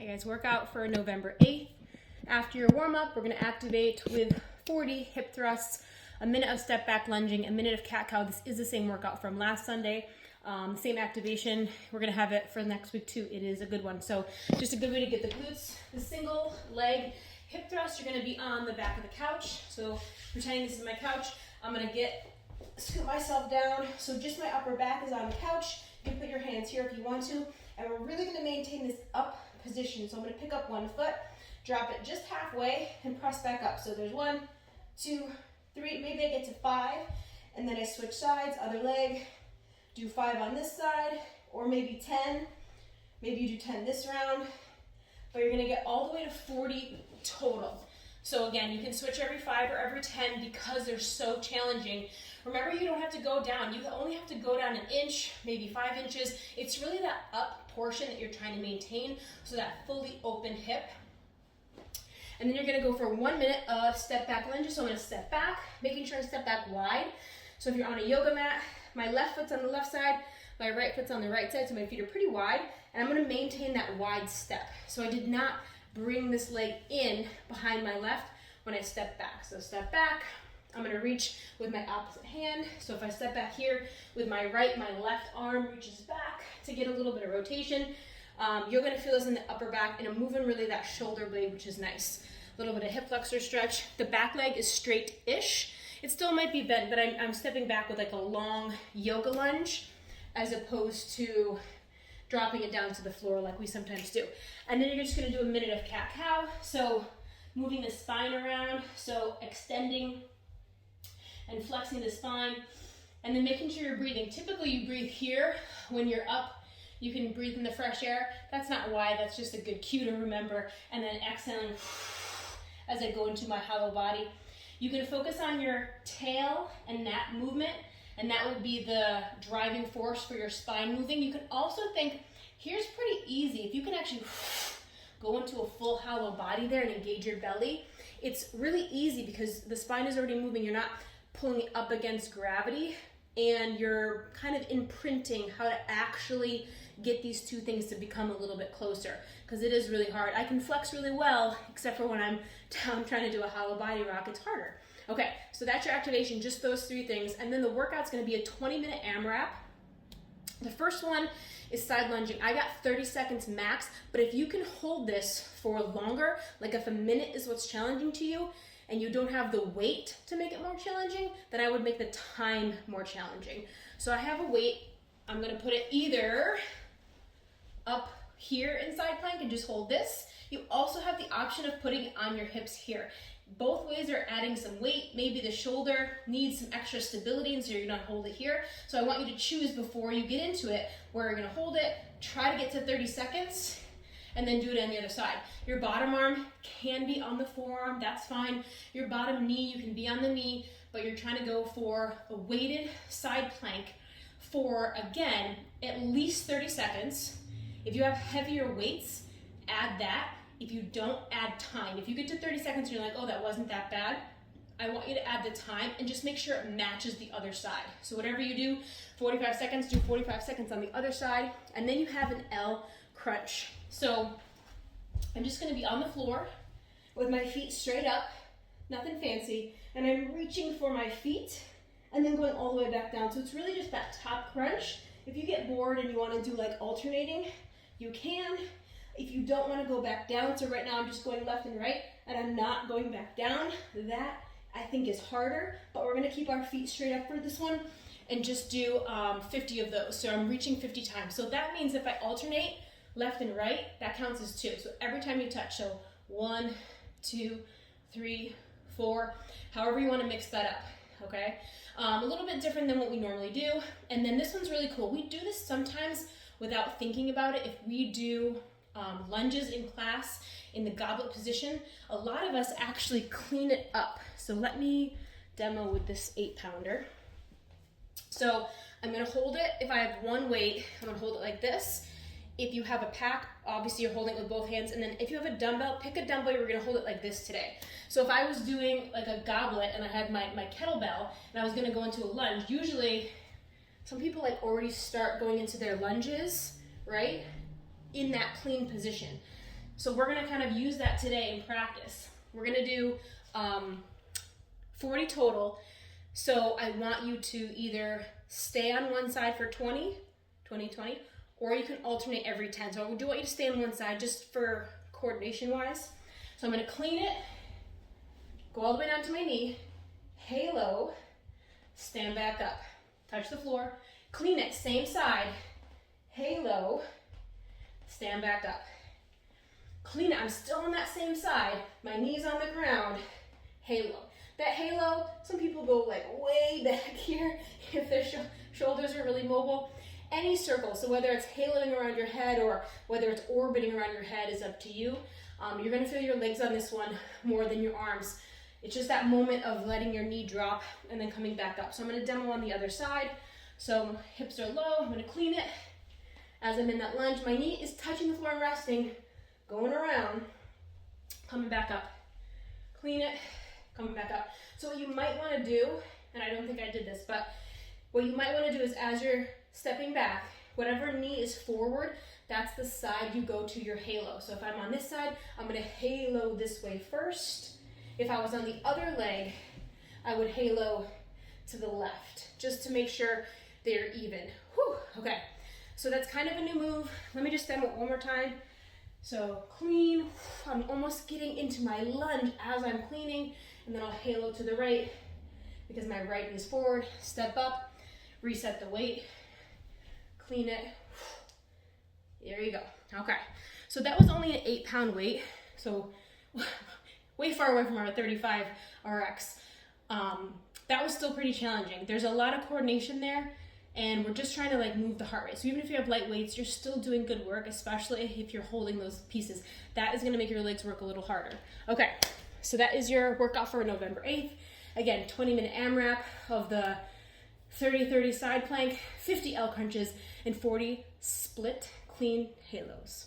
Hey guys, workout for November 8th. After your warm-up, we're going to activate with 40 hip thrusts, a minute of step back lunging, a minute of cat-cow. This is the same workout from last Sunday. Same activation. We're going to have it for next week too. It is a good one. So just a good way to get the glutes. The single leg hip thrust, you're going to be on the back of the couch. So pretending this is my couch, I'm going to scoot myself down. So just my upper back is on the couch. You can put your hands here if you want to. And we're really going to maintain this up position. So I'm going to pick up one foot, drop it just halfway, and press back up. So there's 1, 2, 3, maybe I get to 5, and then I switch sides, other leg, do 5 on this side, or maybe 10. Maybe you do 10 this round, but you're going to get all the way to 40 total. So again, you can switch every 5 or every 10 because they're so challenging. Remember, you don't have to go down. You only have to go down an inch, maybe 5 inches. It's really that up portion that you're trying to maintain, so that fully open hip. And then you're going to go for 1 minute of step back lunges. So I'm going to step back, making sure I step back wide. So if you're on a yoga mat, my left foot's on the left side, my right foot's on the right side, so my feet are pretty wide, and I'm going to maintain that wide step. So I did not bring this leg in behind my left when I step back. So step back, I'm going to reach with my opposite hand. So if I step back here with my right, my left arm reaches back to get a little bit of rotation. You're going to feel this in the upper back, and I'm moving really that shoulder blade, which is nice. A little bit of hip flexor stretch. The back leg is straight-ish. It still might be bent, but I'm stepping back with like a long yoga lunge as opposed to dropping it down to the floor like we sometimes do. And then you're just going to do a minute of cat-cow. So moving the spine around, so extending and flexing the spine, and then making sure you're breathing. Typically you breathe here when you're up. You can breathe in the fresh air. That's not why, that's just a good cue to remember. And then exhaling as I go into my hollow body. You can focus on your tail and that movement, and that would be the driving force for your spine moving. You can also think, here's pretty easy. If you can actually go into a full hollow body there and engage your belly, it's really easy because the spine is already moving. You're not pulling it up against gravity, and you're kind of imprinting how to actually get these two things to become a little bit closer, because it is really hard. I can flex really well, except for when I'm down trying to do a hollow body rock, it's harder. Okay, so that's your activation, just those 3 things. And then the workout's gonna be a 20-minute AMRAP. The first one is side lunging. I got 30 seconds max, but if you can hold this for longer, like if a minute is what's challenging to you, and you don't have the weight to make it more challenging, then I would make the time more challenging. So I have a weight. I'm gonna put it either up here in side plank and just hold this. You also have the option of putting it on your hips here. Both ways are adding some weight. Maybe the shoulder needs some extra stability, and so you're gonna hold it here. So I want you to choose before you get into it where you're gonna hold it, try to get to 30 seconds, and then do it on the other side. Your bottom arm can be on the forearm, that's fine. Your bottom knee, you can be on the knee, but you're trying to go for a weighted side plank for, again, at least 30 seconds. If you have heavier weights, add that. If you don't, add time. If you get to 30 seconds and you're like, oh, that wasn't that bad, I want you to add the time and just make sure it matches the other side. So whatever you do, 45 seconds, do 45 seconds on the other side, and then you have an L crunch. So I'm just gonna be on the floor with my feet straight up, nothing fancy, and I'm reaching for my feet and then going all the way back down. So it's really just that top crunch. If you get bored and you wanna do like alternating, you can. If you don't wanna go back down, so right now I'm just going left and right, and I'm not going back down, that I think is harder, but we're gonna keep our feet straight up for this one and just do 50 of those. So I'm reaching 50 times. So that means if I alternate left and right, that counts as 2. So every time you touch, so 1, 2, 3, 4, however you want to mix that up, okay? A little bit different than what we normally do. And then this one's really cool. We do this sometimes without thinking about it. If we do lunges in class in the goblet position, a lot of us actually clean it up. So let me demo with this 8-pounder. So I'm gonna hold it. If I have one weight, I'm gonna hold it like this. If you have a pack, obviously you're holding it with both hands. And then if you have a dumbbell, pick a dumbbell, you're gonna hold it like this today. So if I was doing like a goblet and I had my kettlebell and I was gonna go into a lunge, usually some people like already start going into their lunges, right? In that clean position. So we're gonna kind of use that today in practice. We're gonna do 40 total. So I want you to either stay on one side for 20, or you can alternate every 10. So I do want you to stay on one side just for coordination wise. So I'm gonna clean it, go all the way down to my knee, halo, stand back up, touch the floor, clean it, same side, halo, stand back up. Clean it, I'm still on that same side, my knee's on the ground, halo. That halo, some people go like way back here if their shoulders are really mobile. Any circle, so whether it's haloing around your head or whether it's orbiting around your head is up to you. You're gonna feel your legs on this one more than your arms. It's just that moment of letting your knee drop and then coming back up. So I'm gonna demo on the other side. So hips are low, I'm gonna clean it. As I'm in that lunge, my knee is touching the floor and resting, going around, coming back up. Clean it, coming back up. So what you might wanna do, and I don't think I did this, but what you might wanna do is as you're stepping back, whatever knee is forward, that's the side you go to your halo. So if I'm on this side, I'm gonna halo this way first. If I was on the other leg, I would halo to the left, just to make sure they're even. Whew, okay, so that's kind of a new move. Let me just demo it one more time. So clean, I'm almost getting into my lunge as I'm cleaning, and then I'll halo to the right because my right knee is forward, step up, reset the weight, clean it. There you go. Okay, so that was only an 8-pound weight, so way far away from our 35 RX. That was still pretty challenging. There's a lot of coordination there, and we're just trying to like move the heart rate. So even if you have light weights, you're still doing good work, especially if you're holding those pieces. That is gonna make your legs work a little harder. Okay, so that is your workout for November 8th. Again, 20-minute AMRAP of the 30-30 side plank, 50 L crunches, and 40 split clean halos.